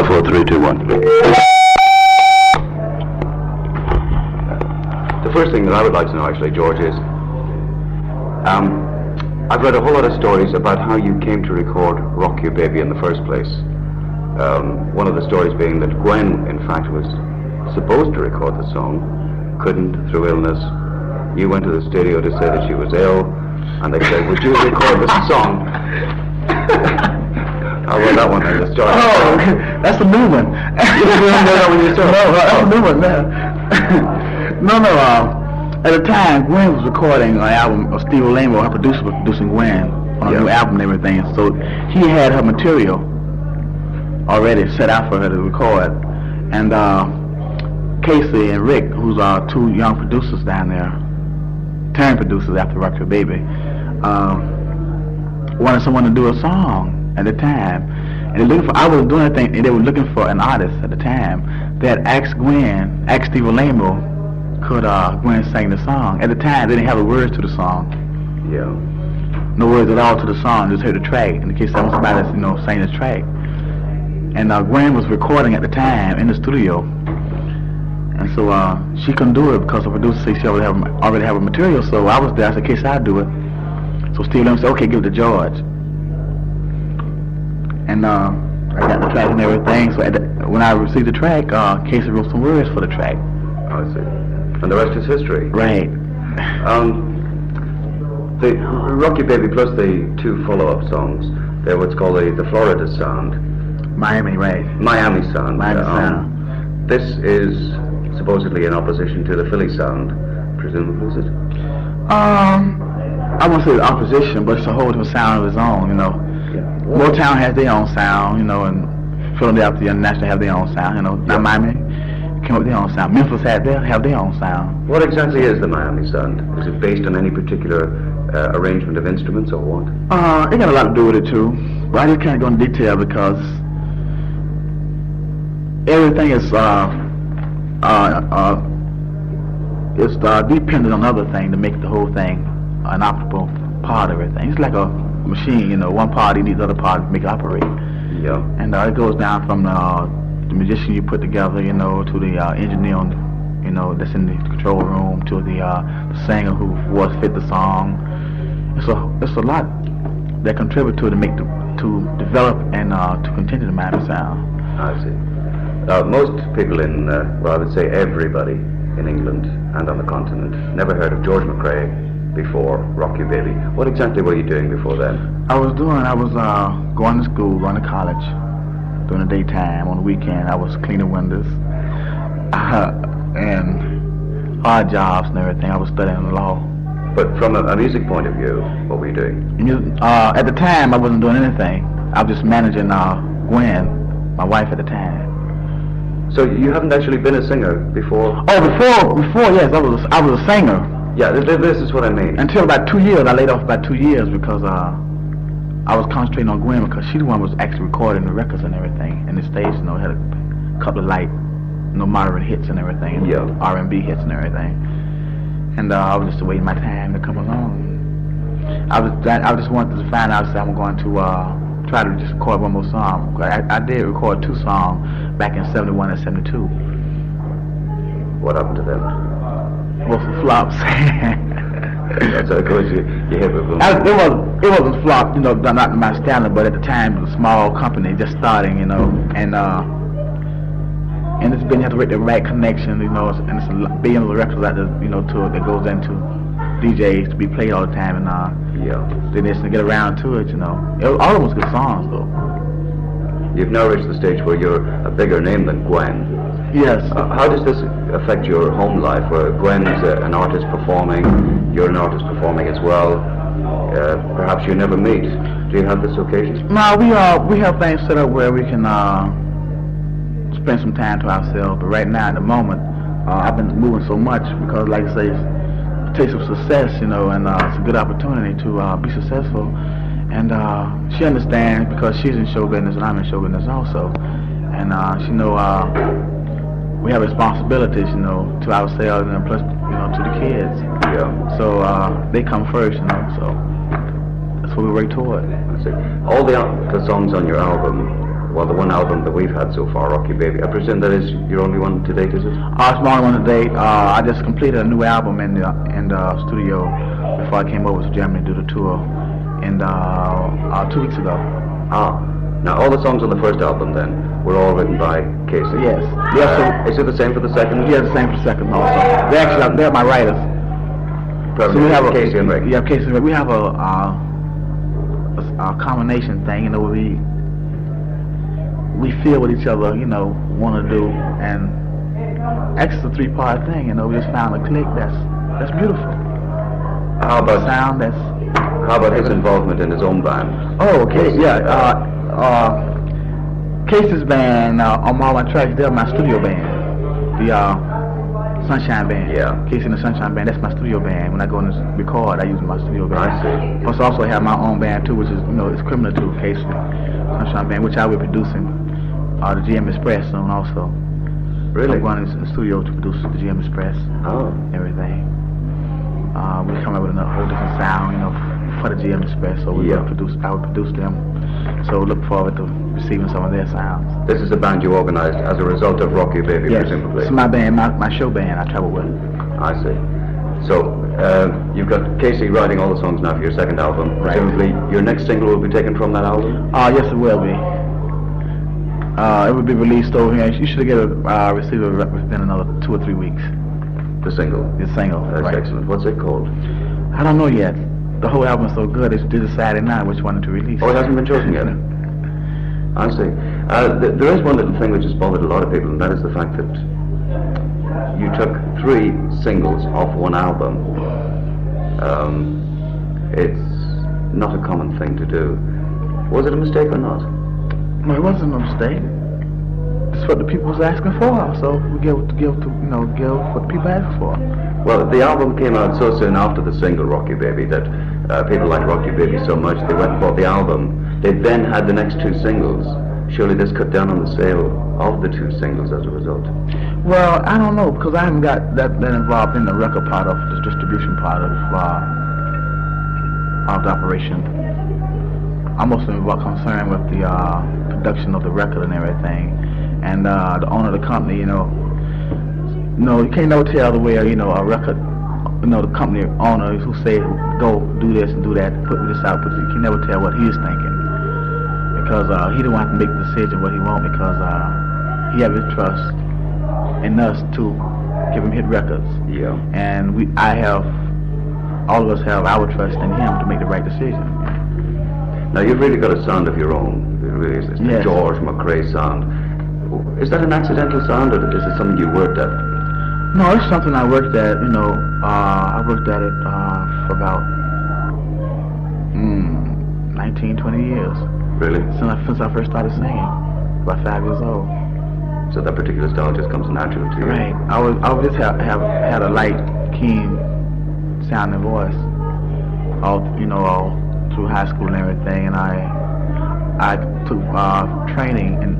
5, 4, 3, 2, 1. The first thing that I would like to know, actually, George, is I've read a whole lot of stories about how you came to record Rock Your Baby in the first place. One of the stories being that Gwen, in fact, was supposed to record the song, couldn't through illness. You went to the studio to say that she was ill, and they said, would you record the song? How about that one then, the story? Oh, that's a new one. You didn't know that when you started? No, that's a new one, man. No, at the time, Gwen was recording an album of Steve Lamo, her producer was producing Gwen on a new album and everything, so he had her material already set out for her to record. And Casey and Rick, who's two young producers down there, turned producers after Rock Your Baby, wanted someone to do a song at the time. And they're looking for, I wasn't doing anything, and they were looking for an artist at the time that asked Steve Lamo, could Gwen sing the song. At the time, they didn't have the words to the song. Yeah. No words at all to the song, just heard the track, in case somebody sang this track. And Gwen was recording at the time in the studio. And so she couldn't do it because the producer said she already have a material, so I was there, I said, in case I do it. So Steve Lamo said, okay, give it to George. And I got the track and everything, so when I received the track, Casey wrote some words for the track. I see. And the rest is history. Right. The Rock Your Baby plus the two follow-up songs, they're what's called the Florida sound. Miami, right. Miami sound. Miami sound. This is supposedly in opposition to the Philly sound, presumably, is it? I won't say the opposition, but it's a whole different sound of its own, you know. Yeah. Motown has their own sound, you know, and Philadelphia and Nashville have their own sound, you know. Yeah. Miami came up with their own sound. Memphis have their own sound. What exactly is the Miami sound? Is it based on any particular arrangement of instruments or what? It got a lot to do with it too, but I just can't go into detail because everything is dependent on other thing to make the whole thing an operable part of everything. It's like a machine, you know, one part needs other parts to make it operate. Yeah. And it goes down from the musician you put together, you know, to the engineer, you know, that's in the control room, to the singer who voice fit the song. It's a lot that contribute to it to develop and to continue the Miami sound. I see. Most people in, well, I would say everybody in England and on the continent never heard of George McCrae before Rock Your Baby. What exactly were you doing before then? I was going to school, going to college during the daytime. On the weekend, I was cleaning windows and odd jobs and everything. I was studying law. But from a music point of view, what were you doing? At the time, I wasn't doing anything. I was just managing Gwen, my wife at the time. So you haven't actually been a singer before? Oh, before, yes, I was a singer. Yeah, this is what I mean. Until about 2 years, I laid off about 2 years because I was concentrating on Gwen because she the one was actually recording the records and everything. And the stage, you know, had a couple of light, you know, moderate hits and everything, and yeah, R&B hits and everything. And I was just waiting my time to come along. I just wanted to find out, so I'm going to try to just record one more song. I did record 2 songs back in 71 and 72. What happened to them? Well, some flops. So of course you hit with them. It wasn't flop, you know, not my standard, but at the time it was a small company just starting, you know, and it's been, you have to make the right connection, you know, and it's billions of records out there, you know, that goes into DJs to be played all the time, and yeah, then it's to get around to it, you know. All of them was good songs, though. You've now reached the stage where you're a bigger name than Gwen. Yes. How does this affect your home life, where Gwen is an artist performing, you're an artist performing as well? Perhaps you never meet. Do you have this occasion? No, we have things set up where we can spend some time to ourselves. But right now, at the moment, I've been moving so much because, like I say, it takes some success, you know, and it's a good opportunity to be successful. And she understands because she's in show business and I'm in show business also. And she know we have responsibilities, you know, to ourselves and plus, you know, to the kids. Yeah. So they come first, you know. So that's what we work toward. I see. All the songs on your album well, the one album that we've had so far, Rock Your Baby. I presume that is your only one to date, is it? It's my only one to date. I just completed a new album in the studio before I came over to Germany to do the tour, and 2 weeks ago. Now all the songs on the first album then were all written by Casey. Yes. Is it the same for the second? Yeah, the same for the second also. They're my writers. So we have Casey and Rick. Yeah, Casey and Rick. We have a combination thing, you know, we feel what each other, you know, want to do, and X is a three-part thing, you know. We just found a click that's beautiful. How about sound? How about his involvement in his own band? Oh, okay, yeah. Casey's band on all my tracks, they're my studio band. The Sunshine Band. Yeah. Casey and the Sunshine Band, that's my studio band. When I go in to record, I use my studio band. I see. Plus, I also have my own band too, which is, you know, it's criminal to Casey Sunshine Band, which I will be producing the GM Express soon also. Really? I'm going in the studio to produce the GM Express. Oh. Everything. We come up with a whole different sound, you know, for the GM Express. So I will produce them. So look forward to receiving some of their sounds. This is a band you organized as a result of Rock Your Baby, yes. presumably. It's my band, my show band I travel with. I see. So, you've got Casey writing all the songs now for your second album. Right. Presumably, your next single will be taken from that album? Yes, it will be. It will be released over here. You should get receive it within another 2 or 3 weeks. The single? The single, That's right. excellent. What's it called? I don't know yet. The whole album is so good, it's decided now which one to release. Oh, it hasn't been chosen yet? I see. There is one little thing which has bothered a lot of people, and that is the fact that you took 3 singles off one album. It's not a common thing to do. Was it a mistake or not? No, it wasn't a mistake. It's what the people was asking for, so we give what the people asked for. Well, the album came out so soon after the single Rock Your Baby that people liked Rock Your Baby so much they went and bought the album. They then had the next 2 singles. Surely this cut down on the sale of the 2 singles as a result. Well, I don't know, because I haven't got that involved in the record part of the distribution part of the operation. I'm mostly concerned with the production of the record and everything. And the owner of the company, you can't never tell the way, a record, the company owner who say, go do this and do that, put this out, but you can never tell what he's thinking. Because he don't have to make the decision what he wants, because he has his trust in us to give him hit records. Yeah. And all of us have our trust in him to make the right decision. Now you've really got a sound of your own. It really is. It's the Yes. George McCrae sound. Is that an accidental sound, or is it something you worked at? No, it's something I worked at. I worked at it for about 19, 20 years. Really? Since I first started singing, about 5 years old. So that particular style just comes natural to you? Right. I was just had a light, keen sounding voice, all through high school and everything, and I took training in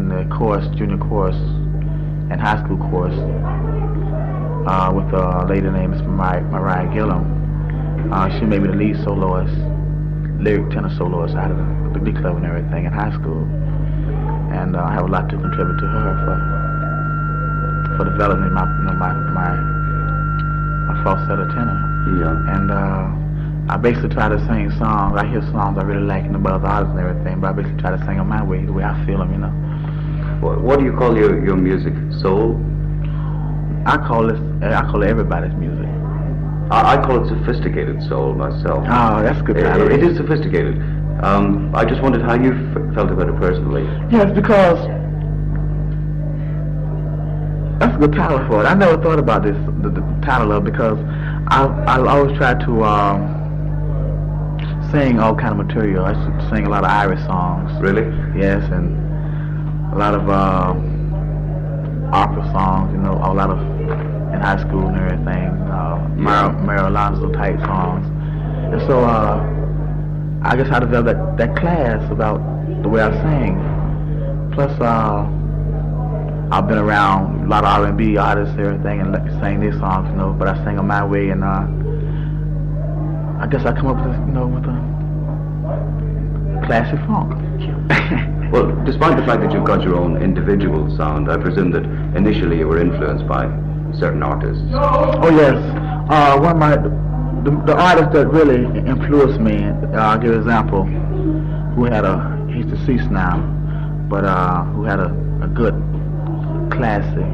the course, junior course, and high school course with a lady named Mariah Gillum. She made me the lead soloist, lyric tenor soloist out of the Glee Club and everything in high school, and I have a lot to contribute to her for developing my falsetto tenor. Yeah. And I basically try to sing songs. I hear songs I really like in the other artists and everything, but I basically try to sing them my way, the way I feel them, What do you call your music? Soul? I call it everybody's music. I call it sophisticated soul myself. Oh, that's a good title. It is sophisticated. I just wondered how you felt about it personally. Yes, because that's a good title for it. I never thought about this, the title of it, because I always try to sing all kind of material. I used to sing a lot of Irish songs. Really? Yes, and a lot of opera songs, a lot of in high school and everything, Mary Alonzo type songs. And so I guess I developed that class about the way I sing. Plus I've been around a lot of R&B artists and everything and let me sing their songs, but I sing them my way, and I guess I come up with with a classic funk. Well, despite the fact that you've got your own individual sound, I presume that initially you were influenced by certain artists. Oh yes, one of the artists that really influenced me. I'll give an example. He's deceased now, but who had a good, classy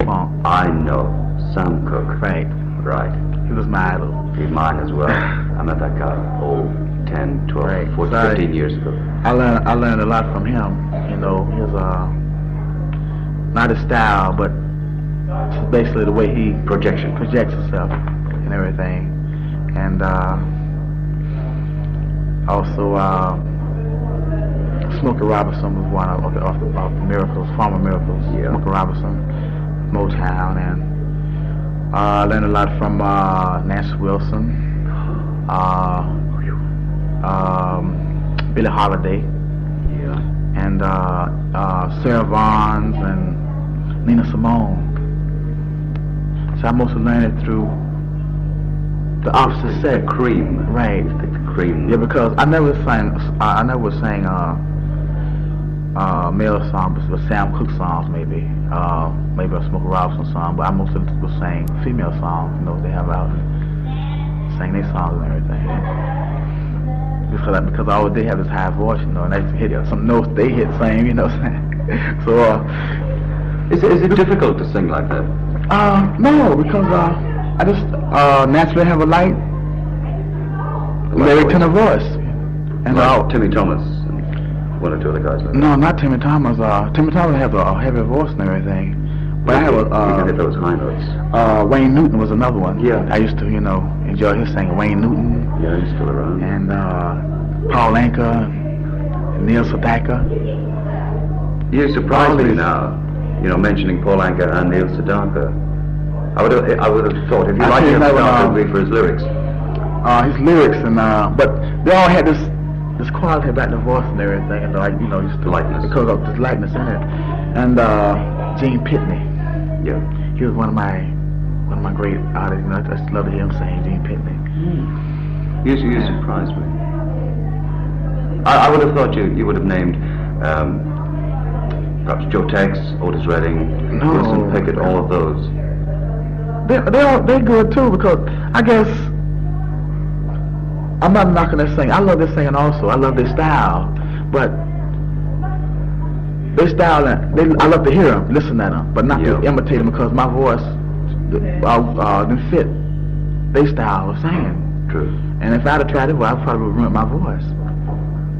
funk. I know, Sam Cooke. Right. Right. He was my idol. He's mine as well. I met that guy 10, 12, Right. 14, 15 years ago. I learned a lot from him. You know, his not his style, but basically the way he projects himself and everything. And also Smokey Robinson was one of the Miracles, former Miracles. Yeah. Smokey Robinson, Motown, and I learned a lot from Nancy Wilson, Billie Holiday, Yeah. and Sarah Vaughan and Nina Simone. So I mostly learned it through the opposite sex. Cream. Right. The cream. Yeah, because I never sang male songs, but Sam Cooke songs maybe a Smokey Robinson song, but I mostly was saying female songs. You know, they have out and sing their songs and everything. Because all they have is high voice, you know, and they hit some notes they hit same, you know what I'm saying? So Is it difficult to sing like that? no, because I just naturally have a light, very tenor voice. And like Timmy Thomas and one or two other guys like that. no, not Timmy Thomas. Timmy Thomas has a heavy voice and everything. But I have You can hit those high notes. Wayne Newton was another one. Yeah. I used to, enjoy his singing. Wayne Newton Yeah, he's still around. and Paul Anka, and Neil Sedaka. You surprise all me these- now, mentioning Paul Anka and Neil Sedaka. I would have thought if you I liked see Neil that one, Sedaka, it would be for his lyrics. His lyrics and but they all had this quality about the voice and everything, and just Lightness. because of this lightness in it. And Gene Pitney, Yeah. he was one of my great artists. I just love to hear him sing. Gene Pitney. You surprised me. I would have thought you would have named perhaps Joe Tex, Otis Redding, No. Wilson Pickett, all of those. They're good too, because I guess I'm not knocking their singing. I love their singing also. I love their style, but their style, I love to hear them, listen at them, but not to imitate them, because my voice didn't fit their style of singing. True. And if I'd have tried it, well, I probably would ruin my voice.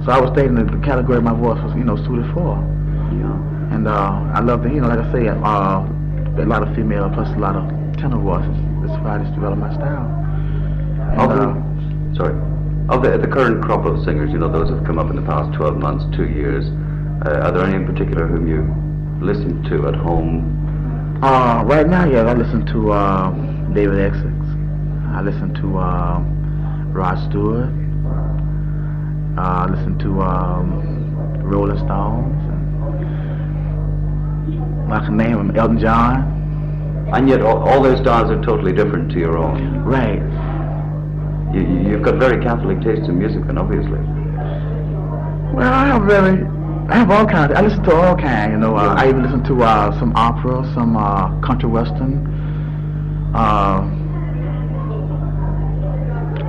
So I was staying in the category my voice was, suited for. Yeah. And I love the, like I say, a lot of female plus a lot of tenor voices. That's why I just developed my style. And, Of the current crop of singers, those who've come up in the past 12 months, 2 years, are there any in particular whom you listen to at home? Right now, I listen to David Essex. I listen to Rod Stewart. I listen to Rolling Stones. And I can name them, Elton John. And yet all their styles are totally different to your own. Right. You've got very Catholic tastes in music, then, obviously. Well, I have all kinds. I listen to all kinds, I even listen to some opera, some country western.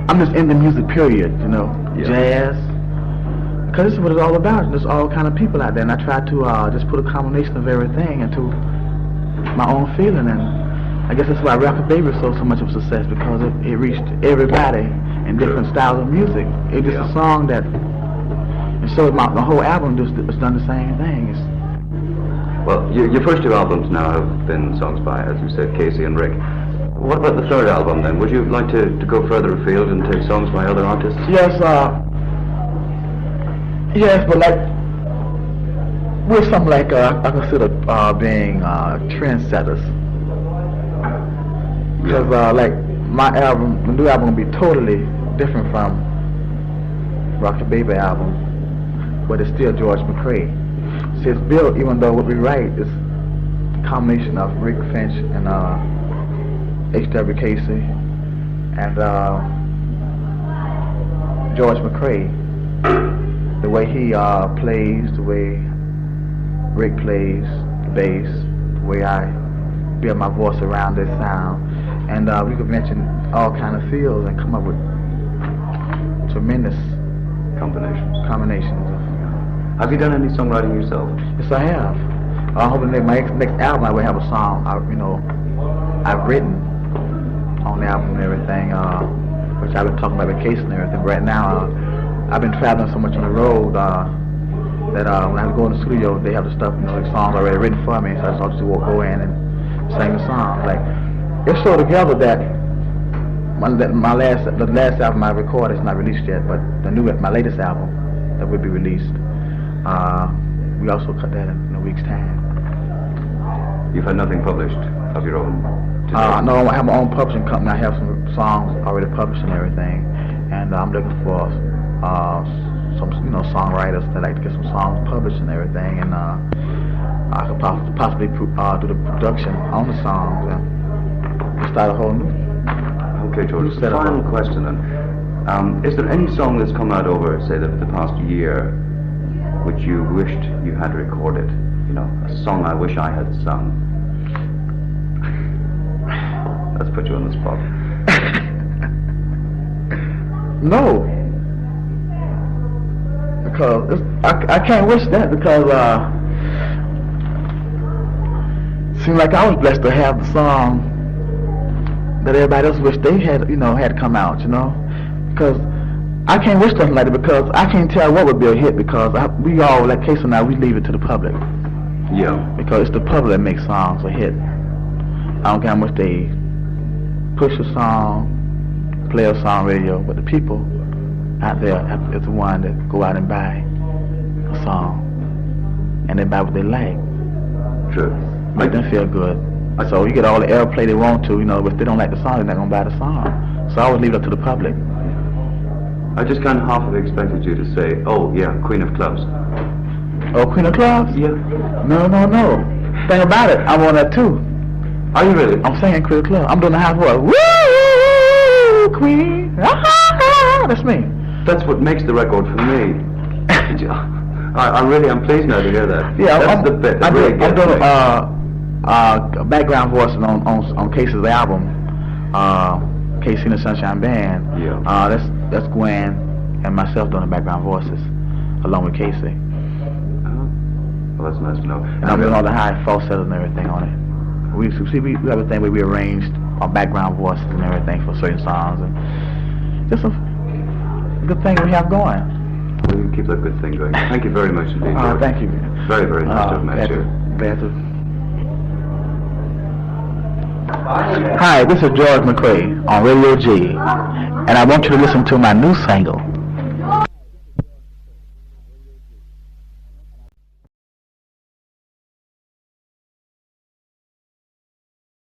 I'm just in the music period, jazz. Because this is what it's all about. There's all kind of people out there, and I try to just put a combination of everything into my own feeling. And I guess that's why Rock Your Baby was so much of a success, because it reached everybody in different styles of music. It's just a song that, and so the whole album just was done the same thing. Well, your first two albums now have been songs by, as you said, Casey and Rick. What about the third album then? Would you like to go further afield and take songs by other artists? Yes, but like we're something like I consider being trendsetters. Because like my new album will be totally different from Rock Your Baby album, but it's still George McCrae. So it's built, even though what we write is a combination of Rick Finch and H.W. Casey and George McCrae. the way he plays, the way Rick plays the bass, the way I build my voice around this sound, and we could mention all kind of fields and come up with tremendous combinations. Have you done any songwriting yourself? Yes, I have. I'm hoping that my next album I will have a song I've written on the album and everything, which I've been talking about vacation and everything. Right now, I've been traveling so much on the road that when I go in the studio, they have the stuff, the songs already written for me, so I just go in and sing the songs. Like, it's so together that the last album I recorded is not released yet, but my latest album that will be released, we also cut that in a week's time. You've had nothing published of your own? No, I have my own publishing company. I have some songs already published and everything, and I'm looking for some songwriters that like to get some songs published and everything, and I could possibly do the production on the songs and start a whole new. Okay, George. Final question then: is there any song that's come out over, say, the past year, which you wished you had recorded? A song I wish I had sung. Let's put you on the spot. No. Because I can't wish that, because it seemed like I was blessed to have the song that everybody else wished they had, had come out, because I can't wish something like that, because I can't tell what would be a hit, because we all, like Casey and I, we leave it to the public. Yeah. Because it's the public that makes songs a hit. I don't care how much they push a song, play a song radio, but the people out there is the one that go out and buy a song, and they buy what they like. True. Make them feel good. So you get all the airplay they want to, but if they don't like the song, they're not going to buy the song. So I always leave it up to the public. I just kind of half have expected you to say, oh yeah, Queen of Clubs. Oh, Queen of Clubs? Yeah. No. Think about it, I'm on that too. Are you really? I'm singing Queen of Clubs. I'm doing the house voice. Woo, Queen. That's me. That's what makes the record for me. I'm pleased now to hear that. Yeah, that's the bit that really gets I'm me. doing background voicing on Casey's album, Casey and the Sunshine Band. Yeah. That's Gwen and myself doing the background voices, along with Casey. Well, that's nice to know. And I'm doing all the high falsettos and everything on it. We have a thing where we arranged our background voices and everything for certain songs, and just a good thing we have going. Well, you keep that good thing going. Thank you very much indeed, George. Thank you. Very, very nice to have met you. Glad to. Hi, this is George McCrae on Radio G, and I want you to listen to my new single,